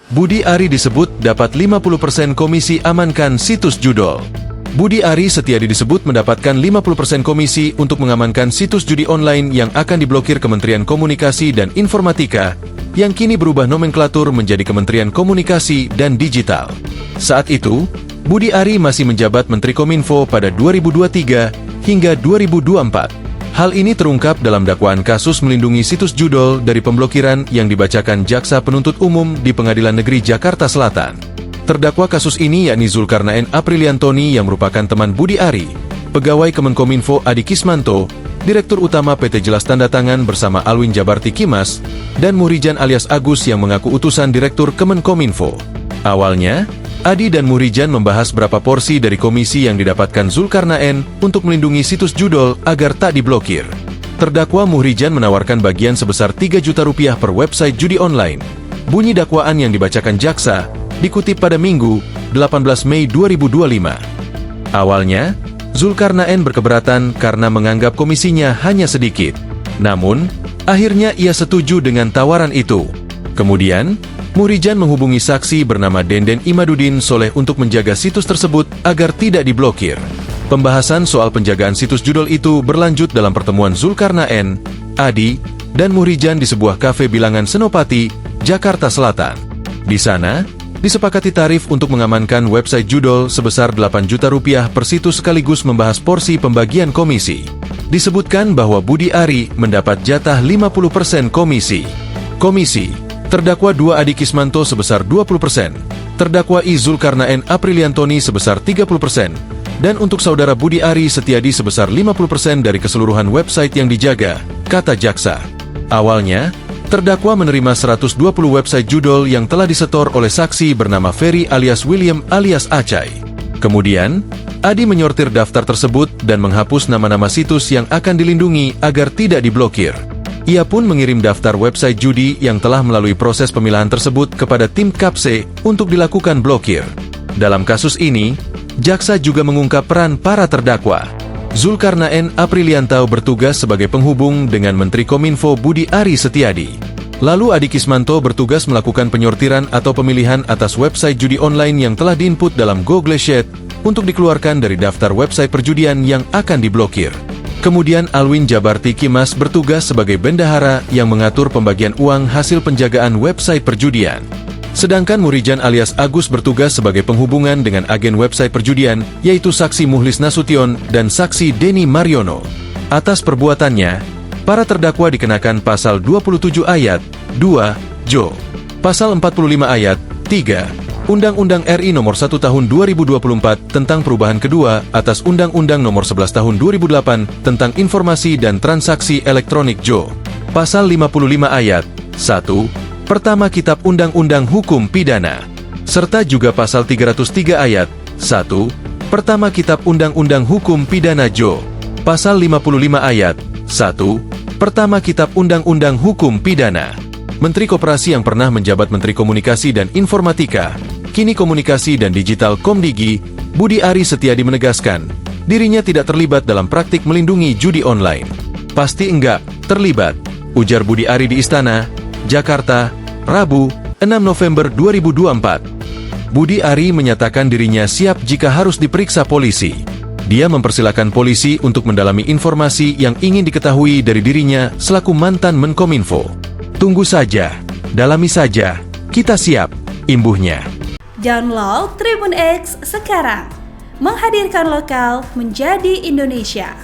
Budi Ari disebut dapat 50% komisi amankan situs judol. Budi Ari Setiadi disebut mendapatkan 50% komisi untuk mengamankan situs judi online yang akan diblokir Kementerian Komunikasi dan Informatika, yang kini berubah nomenklatur menjadi Kementerian Komunikasi dan Digital. Saat itu, Budi Ari masih menjabat Menteri Kominfo pada 2023 hingga 2024. Hal ini terungkap dalam dakwaan kasus melindungi situs judol dari pemblokiran yang dibacakan Jaksa Penuntut Umum di Pengadilan Negeri Jakarta Selatan. Terdakwa kasus ini yakni Zulkarnaen Apriliantoni yang merupakan teman Budi Ari, pegawai Kemenkominfo Adi Kismanto, Direktur Utama PT Jelas Tanda Tangan bersama Alwin Jabarti Kimas, dan Muhrijan alias Agus yang mengaku utusan Direktur Kemenkominfo. Awalnya, Adi dan Muhrijan membahas berapa porsi dari komisi yang didapatkan Zulkarnaen untuk melindungi situs judol agar tak diblokir. Terdakwa Muhrijan menawarkan bagian sebesar 3 juta rupiah per website judi online. Bunyi dakwaan yang dibacakan jaksa dikutip pada Minggu, 18 Mei 2025. Awalnya, Zulkarnaen berkeberatan karena menganggap komisinya hanya sedikit. Namun, akhirnya ia setuju dengan tawaran itu. Kemudian, Muhrijan menghubungi saksi bernama Denden Imaduddin Soleh untuk menjaga situs tersebut agar tidak diblokir. Pembahasan soal penjagaan situs judol itu berlanjut dalam pertemuan Zulkarnaen, Adi, dan Muhrijan di sebuah kafe bilangan Senopati, Jakarta Selatan. Di sana, disepakati tarif untuk mengamankan website judol sebesar 8 juta rupiah per situs sekaligus membahas porsi pembagian komisi. Disebutkan bahwa Budi Ari mendapat jatah 50% komisi. Terdakwa 2 Adi Kismanto sebesar 20%, terdakwa I Zulkarnaen Apriliantoni sebesar 30%, dan untuk saudara Budi Ari Setiadi sebesar 50% dari keseluruhan website yang dijaga, kata jaksa. Awalnya, terdakwa menerima 120 website judol yang telah disetor oleh saksi bernama Ferry alias William alias Acai. Kemudian, Adi menyortir daftar tersebut dan menghapus nama-nama situs yang akan dilindungi agar tidak diblokir. Ia pun mengirim daftar website judi yang telah melalui proses pemilahan tersebut kepada tim KAPSE untuk dilakukan blokir. Dalam kasus ini, jaksa juga mengungkap peran para terdakwa. Zulkarnaen Apriliantau bertugas sebagai penghubung dengan Menteri Kominfo Budi Ari Setiadi. Lalu Adi Kismanto bertugas melakukan penyortiran atau pemilihan atas website judi online yang telah diinput dalam Google Sheet untuk dikeluarkan dari daftar website perjudian yang akan diblokir. Kemudian Alwin Jabarti Kimas bertugas sebagai bendahara yang mengatur pembagian uang hasil penjagaan website perjudian. Sedangkan Muhrijan alias Agus bertugas sebagai penghubungan dengan agen website perjudian, yaitu saksi Muhlis Nasution dan saksi Denny Mariono. Atas perbuatannya, para terdakwa dikenakan pasal 27 ayat 2, Jo, pasal 45 ayat 3, Undang-Undang RI Nomor 1 Tahun 2024 tentang perubahan kedua atas Undang-Undang Nomor 11 Tahun 2008 tentang Informasi dan Transaksi Elektronik Jo. Pasal 55 ayat 1, Pertama Kitab Undang-Undang Hukum Pidana. Serta juga Pasal 303 ayat 1, Pertama Kitab Undang-Undang Hukum Pidana Jo. Pasal 55 ayat 1, Pertama Kitab Undang-Undang Hukum Pidana. Menteri Koperasi yang pernah menjabat Menteri Komunikasi dan Informatika, kini Komunikasi dan Digital Komdigi, Budi Ari Setiadi menegaskan, dirinya tidak terlibat dalam praktik melindungi judi online. Pasti enggak terlibat, ujar Budi Ari di Istana, Jakarta, Rabu, 6 November 2024. Budi Ari menyatakan dirinya siap jika harus diperiksa polisi. Dia mempersilahkan polisi untuk mendalami informasi yang ingin diketahui dari dirinya selaku mantan Menkominfo. Tunggu saja, dalami saja, kita siap, imbuhnya. Download Tribun X sekarang, menghadirkan lokal menjadi Indonesia.